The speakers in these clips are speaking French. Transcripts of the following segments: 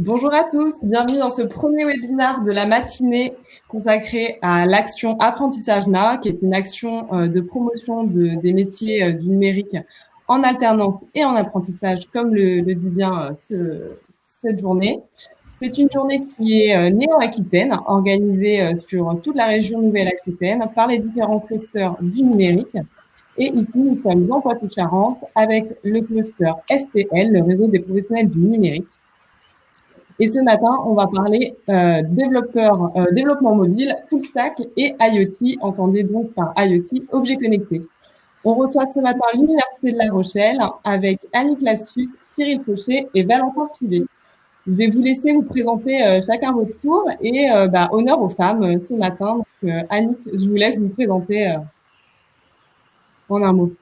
Bonjour à tous, bienvenue dans ce premier webinaire de la matinée consacré à l'action Apprentissage NA, qui est une action de promotion des métiers du numérique en alternance et en apprentissage, comme le dit bien cette journée. C'est une journée qui est née en Aquitaine, organisée sur toute la région Nouvelle-Aquitaine par les différents clusters du numérique. Et ici, nous sommes en Poitou-Charentes avec le cluster SPL, le réseau des professionnels du numérique. Et ce matin, on va parler développement mobile, full stack et IoT, entendez donc par IoT, objets connectés. On reçoit ce matin l'Université de La Rochelle avec Annick Lassus, Cyril Fauché et Valentin Pivet. Je vais vous laisser vous présenter chacun votre tour et honneur aux femmes ce matin. Donc, Annick, je vous laisse vous présenter en un mot.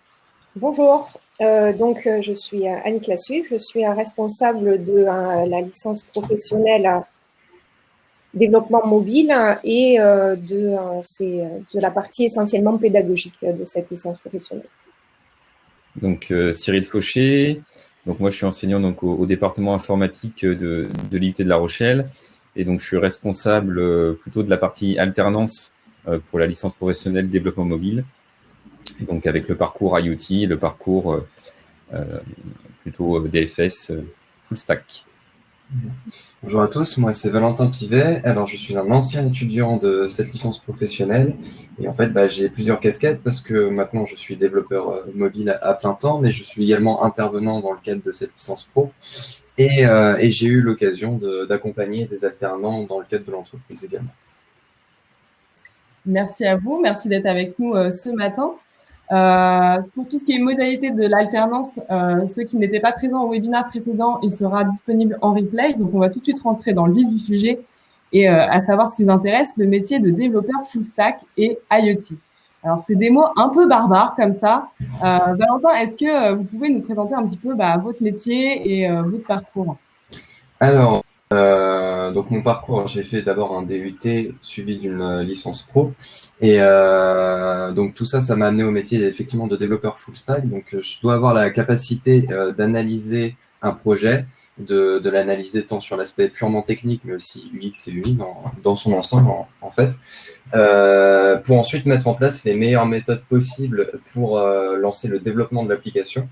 Bonjour, je suis Annick Lassus, je suis responsable de la licence professionnelle développement mobile et de la partie essentiellement pédagogique de cette licence professionnelle. Donc Cyril Fauché, donc moi je suis enseignant donc au département informatique de l'IUT de La Rochelle et donc je suis responsable plutôt de la partie alternance pour la licence professionnelle développement mobile. Et donc avec le parcours IoT, le parcours plutôt DFS full stack. Bonjour à tous, moi c'est Valentin Pivet. Alors je suis un ancien étudiant de cette licence professionnelle et en fait j'ai plusieurs casquettes parce que maintenant je suis développeur mobile à plein temps, mais je suis également intervenant dans le cadre de cette licence pro et j'ai eu l'occasion d'accompagner des alternants dans le cadre de l'entreprise également. Merci à vous, merci d'être avec nous ce matin. Pour tout ce qui est modalité de l'alternance, ceux qui n'étaient pas présents au webinaire précédent, il sera disponible en replay. Donc, on va tout de suite rentrer dans le vif du sujet et à savoir ce qui nous intéresse, le métier de développeur full stack et IoT. Alors, c'est des mots un peu barbares comme ça. Valentin, est-ce que vous pouvez nous présenter un petit peu votre métier et votre parcours? Alors, donc mon parcours, j'ai fait d'abord un DUT suivi d'une licence pro et donc tout ça m'a amené au métier effectivement de développeur full stack. Donc je dois avoir la capacité d'analyser un projet, de l'analyser tant sur l'aspect purement technique mais aussi UX et UI dans son ensemble en fait, pour ensuite mettre en place les meilleures méthodes possibles pour lancer le développement de l'application.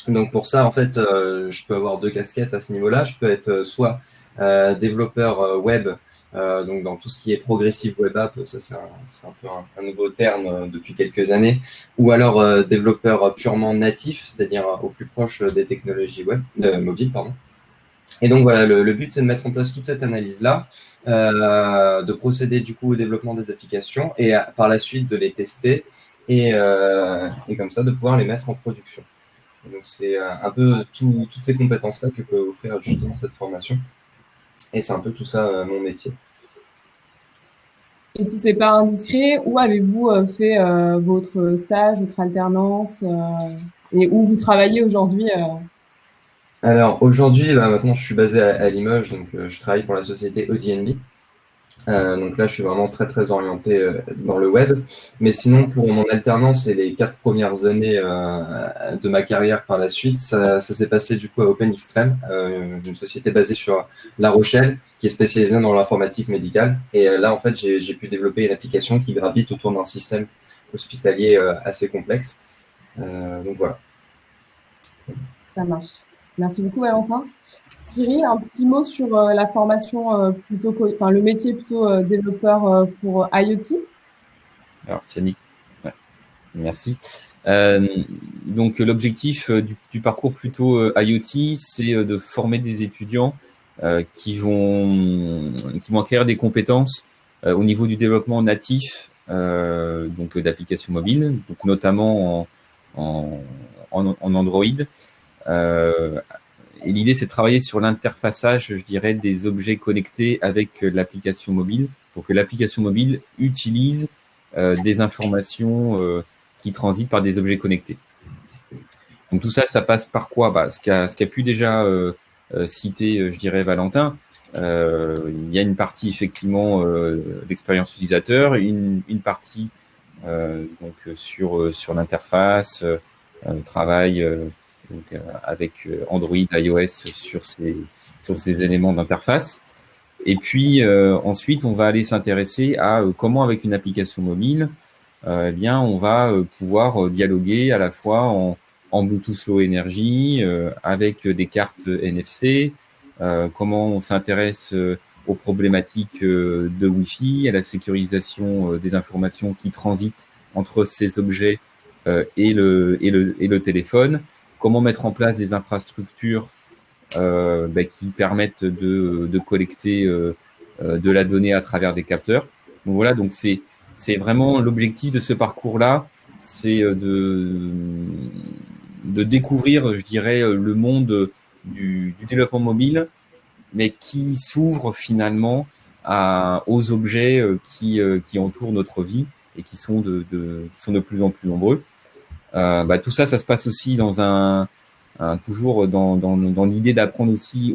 Donc pour ça, en fait, je peux avoir deux casquettes à ce niveau-là. Je peux être soit développeur web, donc dans tout ce qui est progressive web app, ça c'est un peu un nouveau terme depuis quelques années, ou alors développeur purement natif, c'est-à-dire au plus proche des technologies web, mobiles, pardon. Et donc voilà, le but c'est de mettre en place toute cette analyse-là, de procéder du coup au développement des applications et par la suite de les tester et comme ça de pouvoir les mettre en production. Donc, c'est un peu toutes ces compétences-là que peut offrir justement cette formation. Et c'est un peu tout ça, mon métier. Et si c'est pas indiscret, où avez-vous fait votre stage, votre alternance et où vous travaillez aujourd'hui Alors, aujourd'hui, maintenant, je suis basé à Limoges, donc je travaille pour la société Audi&B. Donc là, je suis vraiment très, très orienté dans le web. Mais sinon, pour mon alternance et les 4 premières années de ma carrière par la suite, ça s'est passé du coup à OpenXtreme, une société basée sur La Rochelle, qui est spécialisée dans l'informatique médicale. Et là, en fait, j'ai pu développer une application qui gravite autour d'un système hospitalier assez complexe. Donc voilà. Ça marche. Merci beaucoup, Valentin. Cyril, un petit mot sur la formation le métier plutôt développeur pour IoT. Alors, Yannick, ouais, merci. Donc, l'objectif du parcours plutôt IoT, c'est de former des étudiants qui vont acquérir des compétences au niveau du développement natif, donc d'applications mobiles, donc notamment en Android. Et l'idée, c'est de travailler sur l'interfaçage, je dirais, des objets connectés avec l'application mobile, pour que l'application mobile utilise des informations qui transitent par des objets connectés. Donc tout ça, ça passe par quoi? Ce qu'a pu déjà citer, je dirais, Valentin. Il y a une partie effectivement d'expérience utilisateur, une partie donc sur l'interface, travail donc avec Android, iOS sur ces éléments d'interface. Et puis ensuite, on va aller s'intéresser à comment, avec une application mobile, eh bien, on va pouvoir dialoguer à la fois en Bluetooth Low Energy, avec des cartes NFC, comment on s'intéresse aux problématiques de Wi-Fi, à la sécurisation des informations qui transitent entre ces objets et le téléphone, comment mettre en place des infrastructures qui permettent de collecter de la donnée à travers des capteurs. Donc voilà, donc c'est vraiment l'objectif de ce parcours-là, c'est de découvrir, je dirais, le monde du développement mobile, mais qui s'ouvre finalement aux objets qui entourent notre vie et qui sont de plus en plus nombreux. Tout ça, ça se passe aussi toujours dans l'idée d'apprendre aussi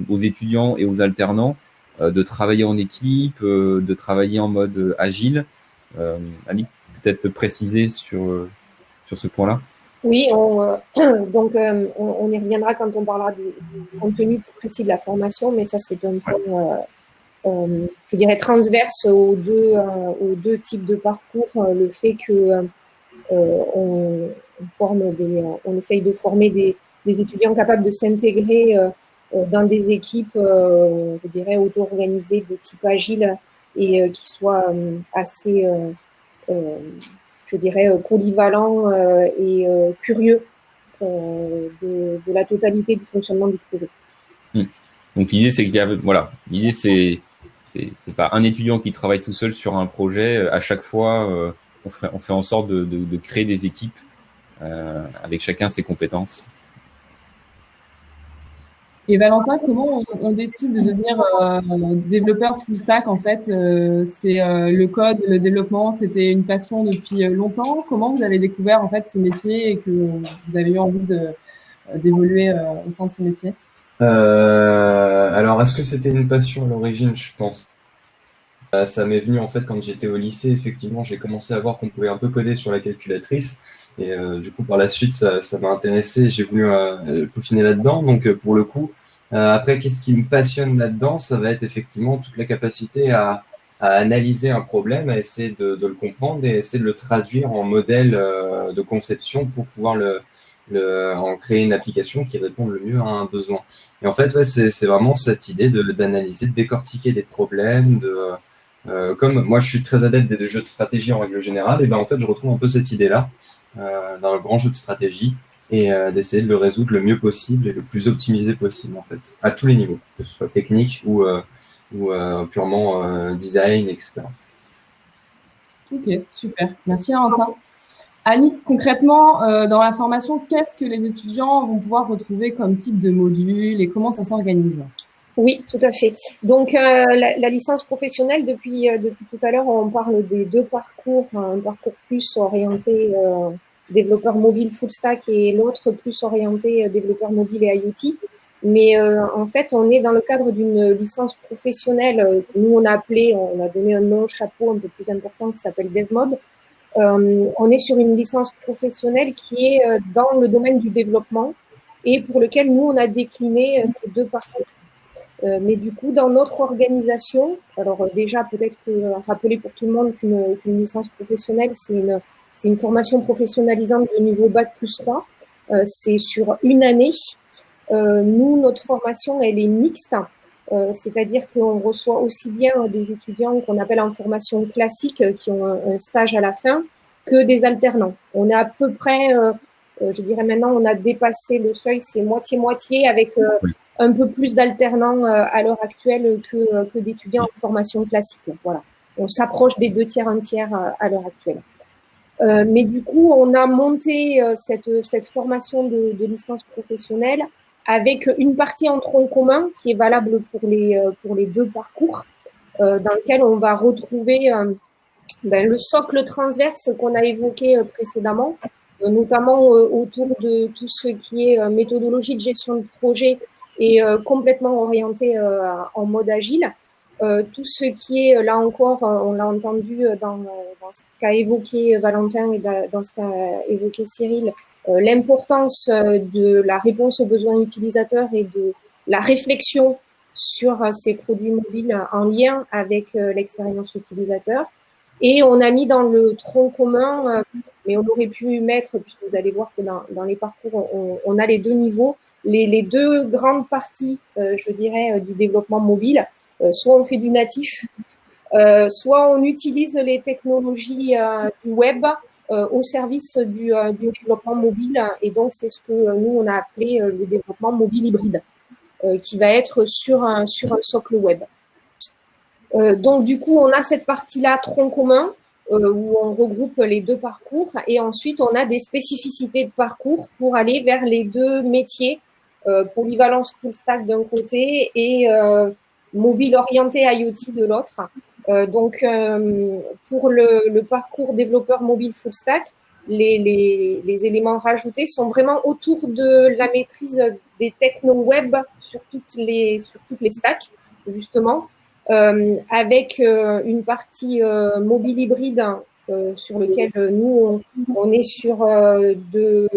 aux étudiants et aux alternants de travailler en équipe, de travailler en mode agile. Annick, peut-être te préciser sur ce point-là. Oui, donc on y reviendra quand on parlera du contenu plus précis de la formation, mais ça c'est un point, je dirais, transverse aux deux types de parcours. Le fait que on essaye de former des étudiants capables de s'intégrer dans des équipes, je dirais, auto-organisées de type agile et qui soient assez je dirais, polyvalent et curieux de la totalité du fonctionnement du projet. Donc l'idée, c'est qu'il y a, voilà, l'idée c'est pas un étudiant qui travaille tout seul sur un projet. À chaque fois, on fait en sorte de créer des équipes avec chacun ses compétences. Et Valentin, comment on décide de devenir développeur full stack? En fait, c'est le code, le développement, c'était une passion depuis longtemps. Comment vous avez découvert en fait ce métier et que vous avez eu envie d'évoluer au sein de ce métier? Alors, est-ce que c'était une passion à l'origine? Je pense. Ça m'est venu en fait quand j'étais au lycée. Effectivement, j'ai commencé à voir qu'on pouvait un peu coder sur la calculatrice. Et du coup, par la suite, ça m'a intéressé. J'ai voulu peaufiner là-dedans. Donc, pour le coup, après, qu'est-ce qui me passionne là-dedans? Ça va être effectivement toute la capacité à analyser un problème, à essayer de le comprendre et essayer de le traduire en modèle de conception pour pouvoir en créer une application qui réponde le mieux à un besoin. Et en fait, ouais, c'est vraiment cette idée d'analyser, de décortiquer des problèmes, comme moi, je suis très adepte des jeux de stratégie en règle générale, et ben en fait, je retrouve un peu cette idée-là dans le grand jeu de stratégie et d'essayer de le résoudre le mieux possible et le plus optimisé possible en fait, à tous les niveaux, que ce soit technique ou purement design, etc. Ok, super. Merci Valentin. Annick, concrètement, dans la formation, qu'est-ce que les étudiants vont pouvoir retrouver comme type de module et comment ça s'organise? Oui, tout à fait. Donc, la licence professionnelle, depuis tout à l'heure, on parle des deux parcours, un parcours plus orienté développeur mobile full stack et l'autre plus orienté développeur mobile et IoT. Mais en fait, on est dans le cadre d'une licence professionnelle. Nous, on a donné un nom chapeau un peu plus important qui s'appelle DevMob. On est sur une licence professionnelle qui est dans le domaine du développement et pour lequel nous, on a décliné ces deux parcours. Mais du coup, dans notre organisation, alors déjà peut-être rappeler pour tout le monde qu'une licence professionnelle, c'est une formation professionnalisante de niveau Bac+3. C'est sur une année. Nous, notre formation, elle est mixte. C'est-à-dire qu'on reçoit aussi bien des étudiants qu'on appelle en formation classique, qui ont un stage à la fin, que des alternants. On est à peu près, je dirais maintenant, on a dépassé le seuil, c'est moitié-moitié avec un peu plus d'alternants à l'heure actuelle que d'étudiants en formation classique. Voilà. On s'approche des 2/3, 1/3 à l'heure actuelle. Mais du coup, on a monté cette formation de licence professionnelle avec une partie en tronc commun qui est valable pour les deux parcours, dans lequel on va retrouver le socle transverse qu'on a évoqué précédemment, notamment autour de tout ce qui est méthodologie de gestion de projet et complètement orienté en mode agile. Tout ce qui est, là encore, on l'a entendu dans ce qu'a évoqué Valentin et dans ce qu'a évoqué Cyril, l'importance de la réponse aux besoins utilisateurs et de la réflexion sur ces produits mobiles en lien avec l'expérience utilisateur. Et on a mis dans le tronc commun, mais on aurait pu mettre, puisque vous allez voir que dans les parcours, on a les deux niveaux, les deux grandes parties, je dirais, du développement mobile. Soit on fait du natif, soit on utilise les technologies du web au service du développement mobile. Et donc, c'est ce que nous, on a appelé le développement mobile hybride, qui va être sur un socle web. Donc, du coup, on a cette partie-là, tronc commun, où on regroupe les deux parcours. Et ensuite, on a des spécificités de parcours pour aller vers les deux métiers, polyvalence full stack d'un côté et mobile orienté IoT de l'autre. Donc, pour le parcours développeur mobile full stack, les éléments rajoutés sont vraiment autour de la maîtrise des techno web sur toutes les stacks, justement, avec une partie mobile hybride sur lequel nous, on est sur de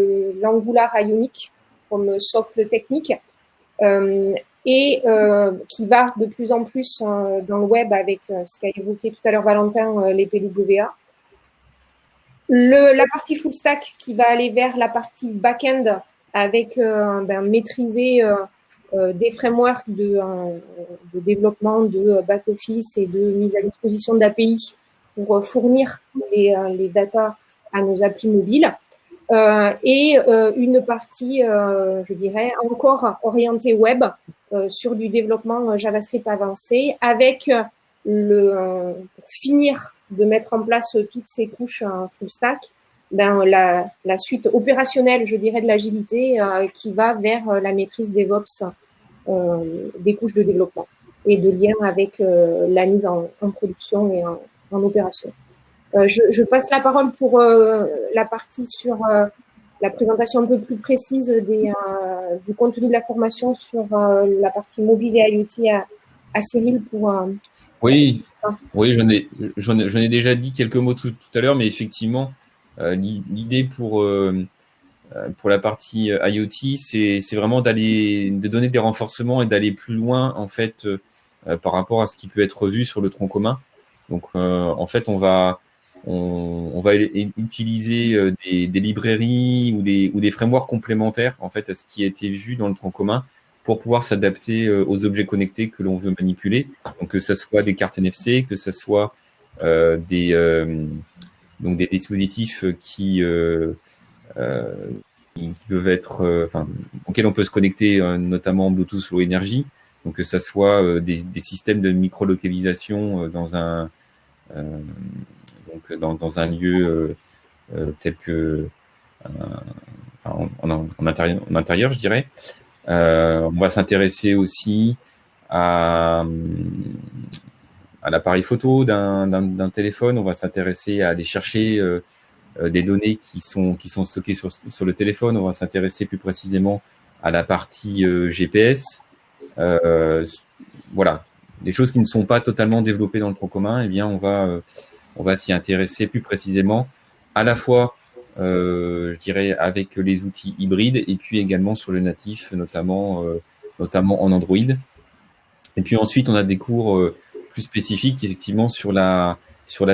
l'Angular Ionic comme socle technique. Et qui va de plus en plus dans le web avec ce qu'a évoqué tout à l'heure Valentin, les PWA. La partie full stack qui va aller vers la partie back-end avec maîtriser des frameworks de développement de back-office et de mise à disposition d'API pour fournir les data à nos applis mobiles. Et une partie, je dirais, encore orientée web sur du développement JavaScript avancé avec pour finir de mettre en place toutes ces couches full stack, la suite opérationnelle, je dirais, de l'agilité qui va vers la maîtrise DevOps des couches de développement et de lien avec la mise en production et en opération. Je passe la parole pour la partie sur la présentation un peu plus précise du contenu de la formation sur la partie mobile et IoT à Cyril pour. Oui, j'en ai déjà dit quelques mots tout à l'heure, mais effectivement, l'idée pour la partie IoT, c'est vraiment de donner des renforcements et d'aller plus loin en fait par rapport à ce qui peut être vu sur le tronc commun. Donc en fait, on va utiliser des librairies ou des frameworks complémentaires en fait à ce qui a été vu dans le tronc commun pour pouvoir s'adapter aux objets connectés que l'on veut manipuler. Donc que ce soit des cartes NFC, que ce soit des dispositifs qui peuvent être, auxquels on peut se connecter, notamment Bluetooth Low Energy. Donc que ça soit des systèmes de micro-localisation dans un lieu tel que en intérieur, je dirais. On va s'intéresser aussi à l'appareil photo d'un téléphone. On va s'intéresser à aller chercher des données qui sont stockées sur le téléphone. On va s'intéresser plus précisément à la partie GPS. Voilà, des choses qui ne sont pas totalement développées dans le tronc commun. Eh bien, on va s'y intéresser plus précisément, à la fois, je dirais, avec les outils hybrides et puis également sur le natif, notamment en Android. Et puis ensuite, on a des cours plus spécifiques, effectivement, sur la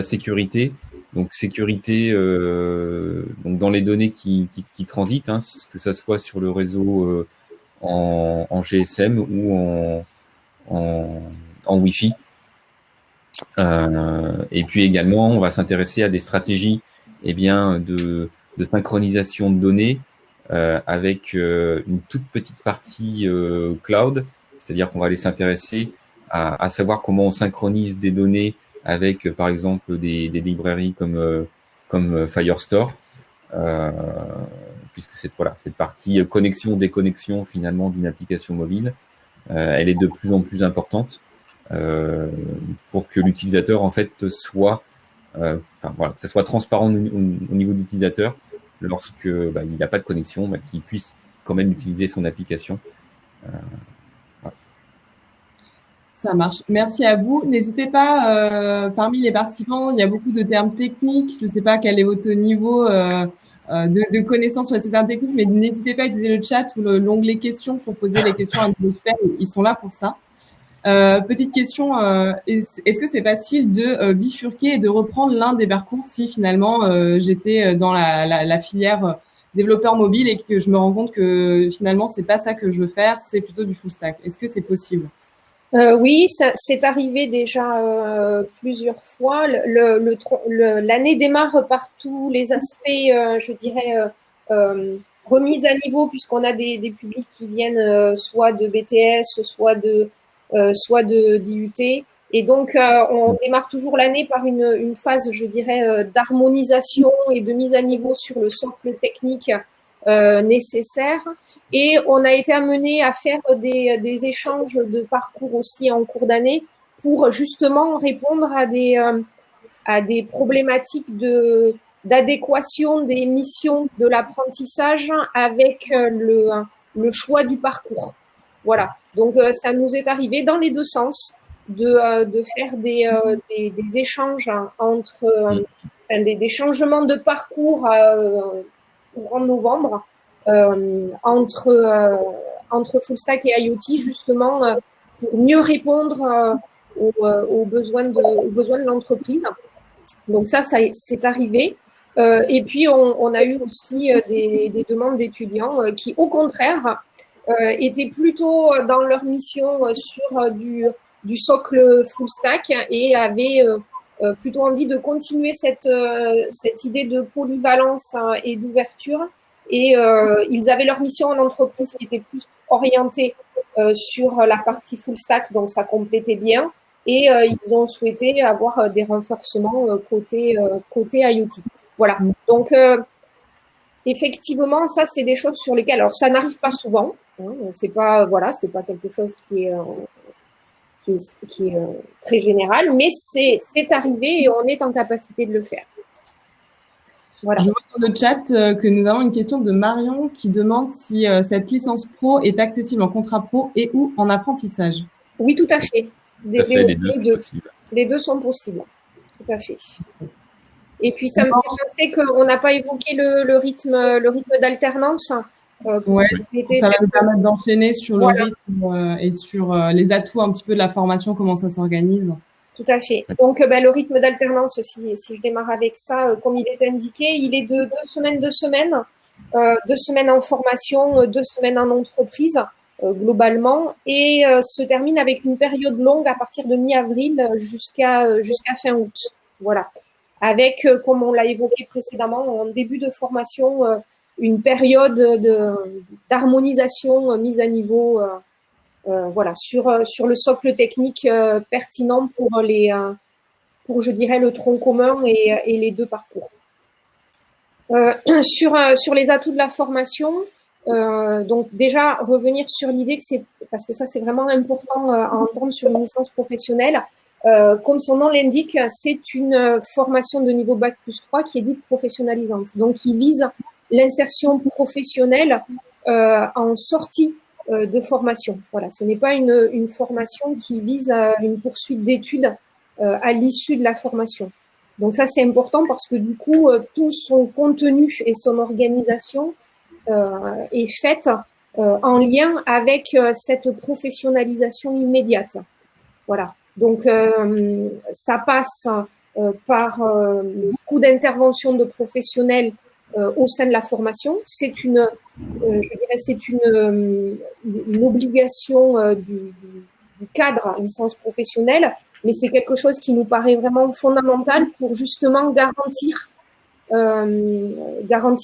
sécurité. Donc sécurité donc dans les données qui transitent, que ça soit sur le réseau en GSM ou en Wi-Fi. Et puis également, on va s'intéresser à des stratégies de synchronisation de données avec une toute petite partie cloud, c'est-à-dire qu'on va aller s'intéresser à savoir comment on synchronise des données avec, par exemple, des librairies comme Firestore, puisque cette partie connexion-déconnexion finalement d'une application mobile, elle est de plus en plus importante pour que l'utilisateur en fait soit, que ça soit transparent au niveau de l'utilisateur lorsque il n'y a pas de connexion, qu'il puisse quand même utiliser son application. Ça marche. Merci à vous. N'hésitez pas, parmi les participants, il y a beaucoup de termes techniques. Je ne sais pas quel est votre niveau de connaissances sur les termes techniques, mais n'hésitez pas à utiliser le chat ou l'onglet questions pour poser les questions à nos experts. Ils sont là pour ça. Petite question, est-ce que c'est facile de bifurquer et de reprendre l'un des parcours si finalement j'étais dans la filière développeur mobile et que je me rends compte que finalement c'est pas ça que je veux faire, c'est plutôt du full stack. Est-ce que c'est possible? Oui, c'est arrivé déjà plusieurs fois. L'année démarre par tous les aspects, je dirais, remise à niveau, puisqu'on a des publics qui viennent soit de BTS, soit de d'IUT. Et donc, on démarre toujours l'année par une phase, je dirais, d'harmonisation et de mise à niveau sur le socle technique nécessaire. Et on a été amené à faire des échanges de parcours aussi en cours d'année pour justement répondre à des problématiques d'adéquation des missions de l'apprentissage avec le choix du parcours. Voilà. Donc, ça nous est arrivé dans les deux sens de faire des échanges entre des changements de parcours courant novembre entre full stack et IoT, justement pour mieux répondre aux besoins de l'entreprise. Donc ça c'est arrivé. Et puis on a eu aussi des demandes d'étudiants qui, au contraire, étaient plutôt dans leur mission sur du socle full stack et avaient plutôt envie de continuer cette idée de polyvalence et d'ouverture. Et ils avaient leur mission en entreprise qui était plus orientée sur la partie full stack, donc ça complétait bien. Et ils ont souhaité avoir des renforcements côté IoT. Voilà. Donc effectivement, ça c'est des choses sur lesquelles, alors ça n'arrive pas souvent. Hein, c'est pas quelque chose qui est très général, mais c'est arrivé et on est en capacité de le faire. Voilà. Je vois dans le chat que nous avons une question de Marion qui demande si cette licence pro est accessible en contrat pro et ou en apprentissage. Oui, tout à fait. Les deux sont possibles. Tout à fait. Et puis, ça me fait penser qu'on n'a pas évoqué le rythme d'alternance. Ouais, ça va nous permettre d'enchaîner sur le rythme et sur les atouts un petit peu de la formation, comment ça s'organise. Tout à fait. Donc, le rythme d'alternance, si je démarre avec ça, comme il est indiqué, il est de 2 semaines, 2 semaines en formation, 2 semaines en entreprise, globalement, et se termine avec une période longue à partir de mi-avril jusqu'à fin août. Voilà. Avec, comme on l'a évoqué précédemment, en début de formation, une période d'harmonisation, mise à niveau, voilà, sur le socle technique pertinent pour je dirais le tronc commun et les deux parcours. Sur les atouts de la formation, donc déjà revenir sur l'idée que parce que ça c'est vraiment important à entendre sur une licence professionnelle. Comme son nom l'indique, c'est une formation de niveau Bac+3 qui est dite professionnalisante, donc qui vise l'insertion professionnelle en sortie de formation. Voilà, ce n'est pas une formation qui vise à une poursuite d'études à l'issue de la formation. Donc ça, c'est important parce que du coup, tout son contenu et son organisation est faite en lien avec cette professionnalisation immédiate. Voilà. Donc ça passe par beaucoup d'interventions de professionnels au sein de la formation. C'est je dirais, c'est une obligation du cadre licence professionnelle, mais c'est quelque chose qui nous paraît vraiment fondamental pour justement garantir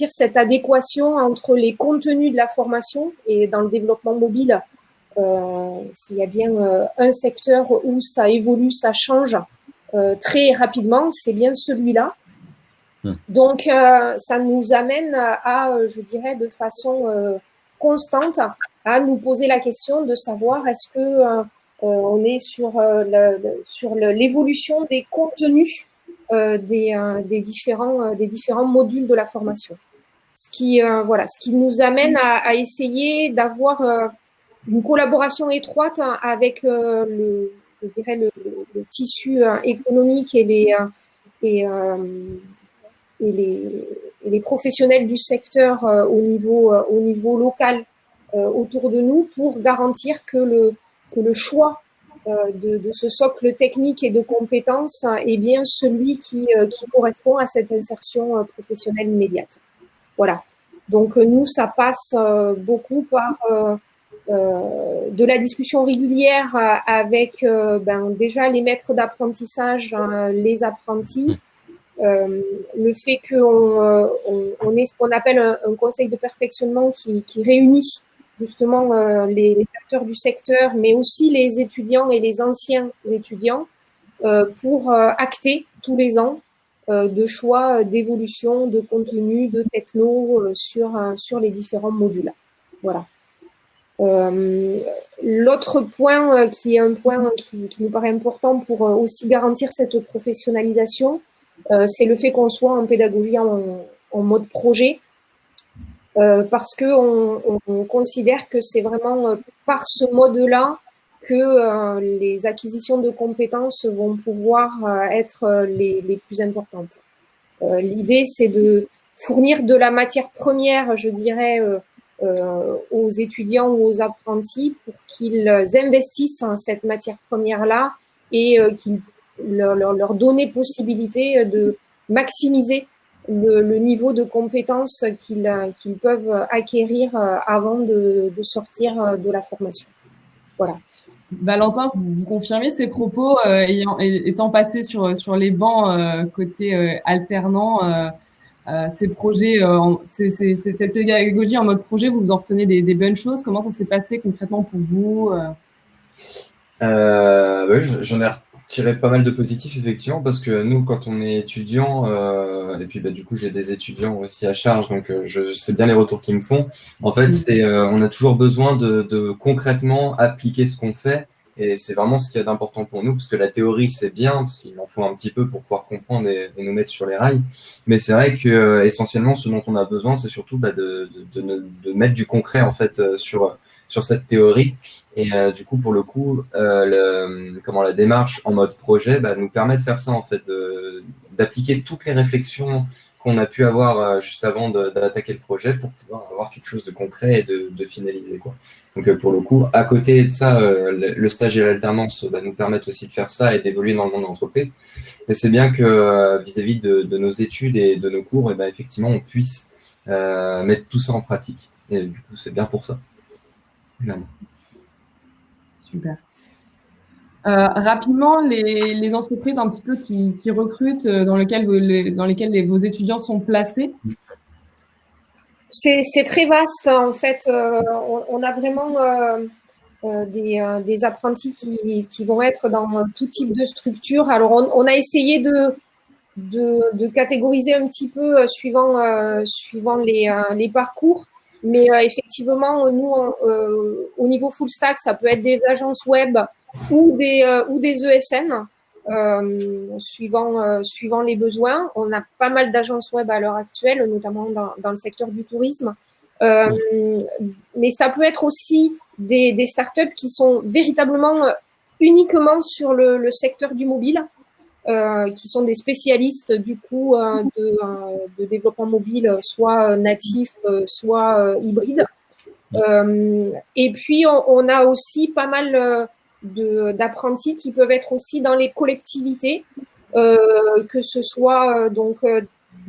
cette adéquation entre les contenus de la formation et dans le développement mobile. S'il y a bien un secteur où ça évolue, ça change très rapidement, c'est bien celui-là. Donc, ça nous amène à, je dirais, de façon constante, à nous poser la question de savoir est-ce que on est sur l'évolution des contenus des différents modules de la formation. Ce qui nous amène à essayer d'avoir une collaboration étroite avec le tissu économique et les les professionnels du secteur au niveau local autour de nous pour garantir que le choix de ce socle technique et de compétences est bien celui qui correspond à cette insertion professionnelle immédiate. Voilà. Donc nous, ça passe beaucoup par de la discussion régulière avec déjà les maîtres d'apprentissage, les apprentis, le fait qu'on ait ce qu'on appelle un conseil de perfectionnement qui réunit justement les acteurs du secteur, mais aussi les étudiants et les anciens étudiants pour acter tous les ans de choix d'évolution, de contenu, de techno sur les différents modules. Voilà. L'autre point qui est un point qui nous paraît important pour aussi garantir cette professionnalisation, c'est le fait qu'on soit en pédagogie en mode projet, parce que on considère que c'est vraiment par ce mode-là que les acquisitions de compétences vont pouvoir être les plus importantes. L'idée, c'est de fournir de la matière première, je dirais, aux étudiants ou aux apprentis pour qu'ils investissent en cette matière première-là et qu'ils leur donner possibilité de maximiser le niveau de compétences qu'ils peuvent acquérir avant de sortir de la formation. Voilà. Valentin, vous confirmez ces propos étant passé sur les bancs côté alternant, ces projets, cette pédagogie en mode projet, vous en retenez des bonnes choses. Comment ça s'est passé concrètement pour vous J'en ai retiré pas mal de positifs, effectivement, parce que nous, quand on est étudiant, et puis du coup, j'ai des étudiants aussi à charge, donc je sais bien les retours qu'ils me font. En fait, on a toujours besoin de concrètement appliquer ce qu'on fait. Et c'est vraiment ce qu'il y a d'important pour nous, parce que la théorie, c'est bien, parce qu'il en faut un petit peu pour pouvoir comprendre et nous mettre sur les rails. Mais c'est vrai que essentiellement, ce dont on a besoin, c'est surtout de mettre du concret en fait sur cette théorie. Et du coup, pour le coup, la démarche en mode projet nous permet de faire ça en fait, d'appliquer toutes les réflexions qu'on a pu avoir juste avant d'attaquer le projet pour pouvoir avoir quelque chose de concret et de finaliser, quoi. Donc pour le coup, à côté de ça, le stage et l'alternance nous permettent aussi de faire ça et d'évoluer dans le monde de l'entreprise. Mais c'est bien que vis-à-vis de nos études et de nos cours, effectivement, on puisse mettre tout ça en pratique. Et du coup, c'est bien pour ça. Finalement. Super. Rapidement, les entreprises un petit peu qui recrutent, dans lesquelles vos étudiants sont placés. C'est très vaste en fait. On a vraiment des apprentis qui vont être dans tout type de structure. Alors on a essayé de catégoriser un petit peu suivant les parcours, mais effectivement nous au niveau full stack, ça peut être des agences web ou des ESN. Suivant les besoins. On a pas mal d'agences web à l'heure actuelle, notamment dans le secteur du tourisme. Mais ça peut être aussi des startups qui sont véritablement uniquement sur le secteur du mobile, qui sont des spécialistes du coup de développement mobile, soit natif, soit hybride. Et puis on a aussi pas mal d'apprentis qui peuvent être aussi dans les collectivités, que ce soit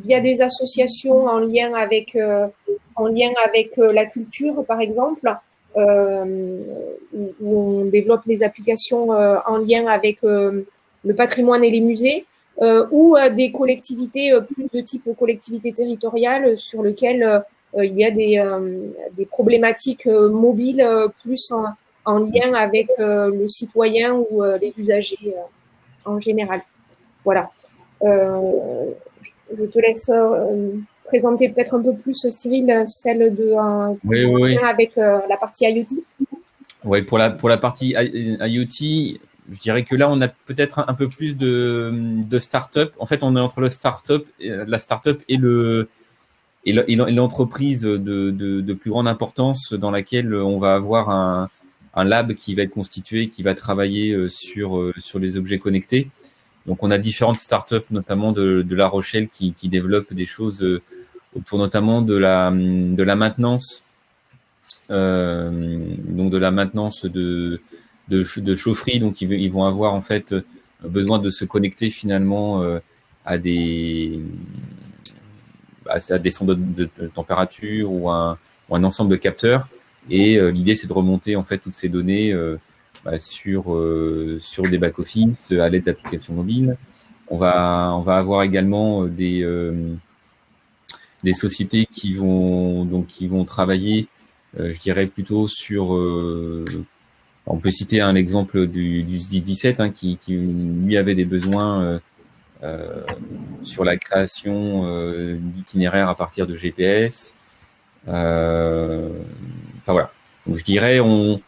via des associations en lien avec la culture par exemple, où on développe les applications en lien avec le patrimoine et les musées, ou des collectivités plus de type collectivité territoriale sur lequel il y a des problématiques mobiles plus en lien avec le citoyen ou les usagers en général. Voilà. Je te laisse présenter peut-être un peu plus, Cyril, celle de oui. avec la partie IoT. Oui, pour la partie IoT, je dirais que là, on a peut-être un peu plus de start-up. En fait, on est entre la start-up et l'entreprise de plus grande importance dans laquelle on va avoir un lab qui va être constitué, qui va travailler sur les objets connectés. Donc, on a différentes startups, notamment de La Rochelle, qui développent des choses autour notamment de la maintenance, donc de la maintenance de chaufferie. Donc ils vont avoir en fait besoin de se connecter finalement à des sondes de température ou un ensemble de capteurs. Et l'idée, c'est de remonter en fait toutes ces données sur des back-office à l'aide d'applications mobiles. On va avoir également des sociétés qui vont travailler, je dirais plutôt sur. On peut citer un exemple du SDIS-17 qui lui avait des besoins sur la création d'itinéraires à partir de GPS. Voilà. Donc je dirais on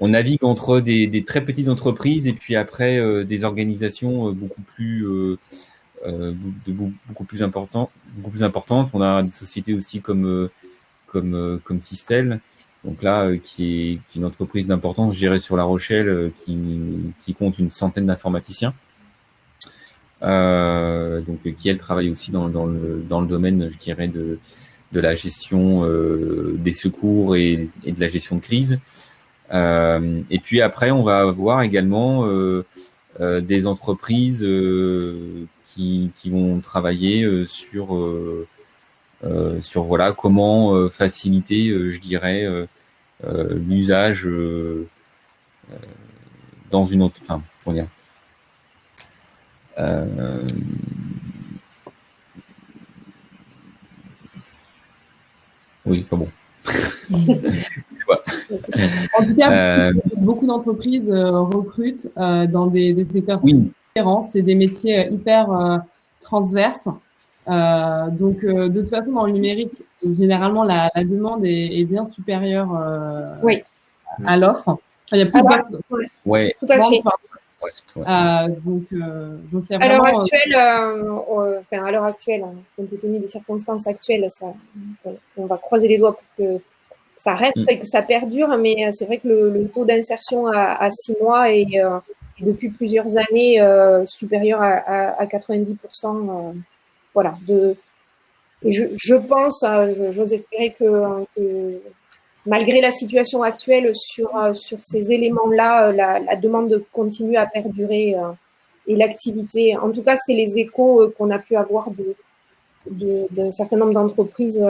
navigue entre des très petites entreprises et puis après des organisations beaucoup plus importantes. On a des sociétés aussi comme Sistel. Donc là, qui est une entreprise d'importance, je dirais, sur La Rochelle, qui compte une centaine d'informaticiens. Donc qui elle travaille aussi dans le domaine, je dirais, de la gestion des secours et de la gestion de crise. Et puis après, on va avoir également des entreprises qui vont travailler sur voilà comment faciliter, je dirais, l'usage dans une autre. Enfin, comment dire. Oui, pas bon. En tout cas, beaucoup d'entreprises recrutent dans des secteurs différents. C'est des métiers hyper transverses. Donc, de toute façon, dans le numérique, généralement, la demande est bien supérieure à l'offre. Il y a plus d'offres. Ouais, tout à fait. Donc à l'heure actuelle, compte tenu des circonstances actuelles, on va croiser les doigts pour que ça reste et que ça perdure, mais c'est vrai que le taux d'insertion à 6 mois est depuis plusieurs années supérieur à 90%. Voilà. Et je pense, j'ose espérer que malgré la situation actuelle sur ces éléments-là, la demande continue à perdurer et l'activité. En tout cas, c'est les échos qu'on a pu avoir d'un certain nombre d'entreprises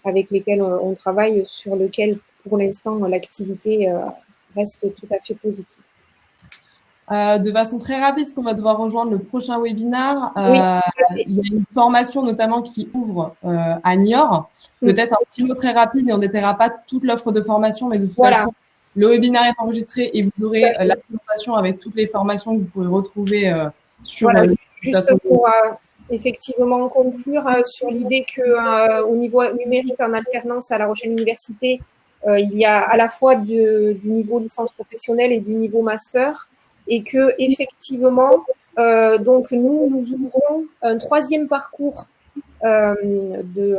avec lesquelles on travaille, sur lesquelles, pour l'instant, l'activité reste tout à fait positive. De façon très rapide, parce qu'on va devoir rejoindre le prochain webinaire. Il y a une formation notamment qui ouvre à Niort. Peut-être un petit mot très rapide et on n'étaiera pas toute l'offre de formation, mais de toute façon, le webinaire est enregistré et vous aurez la présentation avec toutes les formations que vous pourrez retrouver sur juste pour effectivement conclure sur l'idée que au niveau numérique en alternance à La Rochelle Université, il y a à la fois du niveau licence professionnelle et du niveau master. Et que effectivement, donc nous ouvrons un 3e parcours de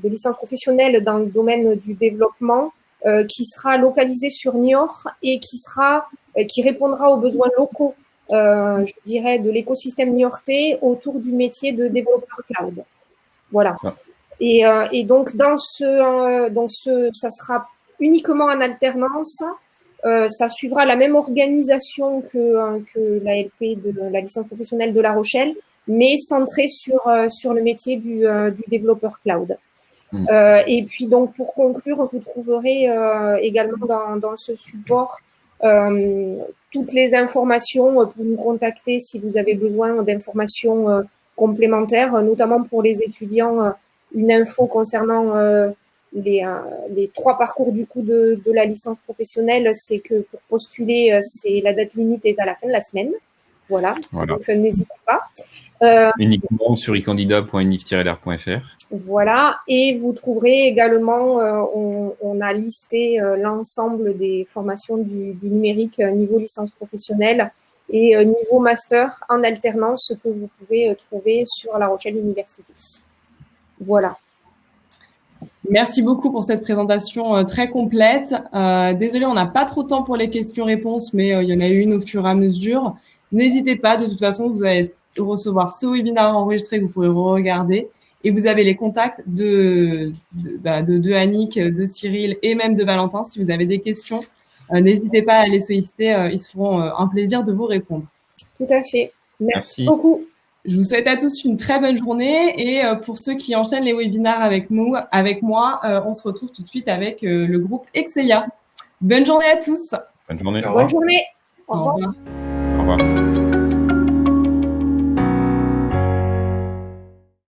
licence professionnelle dans le domaine du développement qui sera localisé sur Niort et qui répondra aux besoins locaux, je dirais, de l'écosystème niortais autour du métier de développeur cloud. Voilà. Et donc ça sera uniquement en alternance. Ça suivra la même organisation que l'ALP de la licence professionnelle de La Rochelle, mais centré sur le métier du développeur cloud. Et puis donc pour conclure, vous trouverez également dans ce support toutes les informations pour nous contacter si vous avez besoin d'informations complémentaires, notamment pour les étudiants, une info concernant les 3 parcours du coup de la licence professionnelle, c'est que pour postuler, la date limite est à la fin de la semaine. Voilà. Donc n'hésitez pas. Uniquement sur icandidat.unif-lr.fr. Voilà. Et vous trouverez également, on a listé l'ensemble des formations du numérique niveau licence professionnelle et niveau master en alternance que vous pouvez trouver sur La Rochelle Université. Voilà. Merci beaucoup pour cette présentation très complète. Désolée, on n'a pas trop de temps pour les questions-réponses, mais il y en a eu une au fur et à mesure. N'hésitez pas, de toute façon, vous allez recevoir ce webinaire enregistré que vous pourrez regarder. Et vous avez les contacts de Annick, de Cyril et même de Valentin. Si vous avez des questions, n'hésitez pas à les solliciter. Ils se feront un plaisir de vous répondre. Tout à fait. Merci beaucoup. Je vous souhaite à tous une très bonne journée. Et pour ceux qui enchaînent les webinaires avec moi, on se retrouve tout de suite avec le groupe Exeia. Bonne journée à tous. Bonne journée. Bonne journée. Au revoir. Au revoir.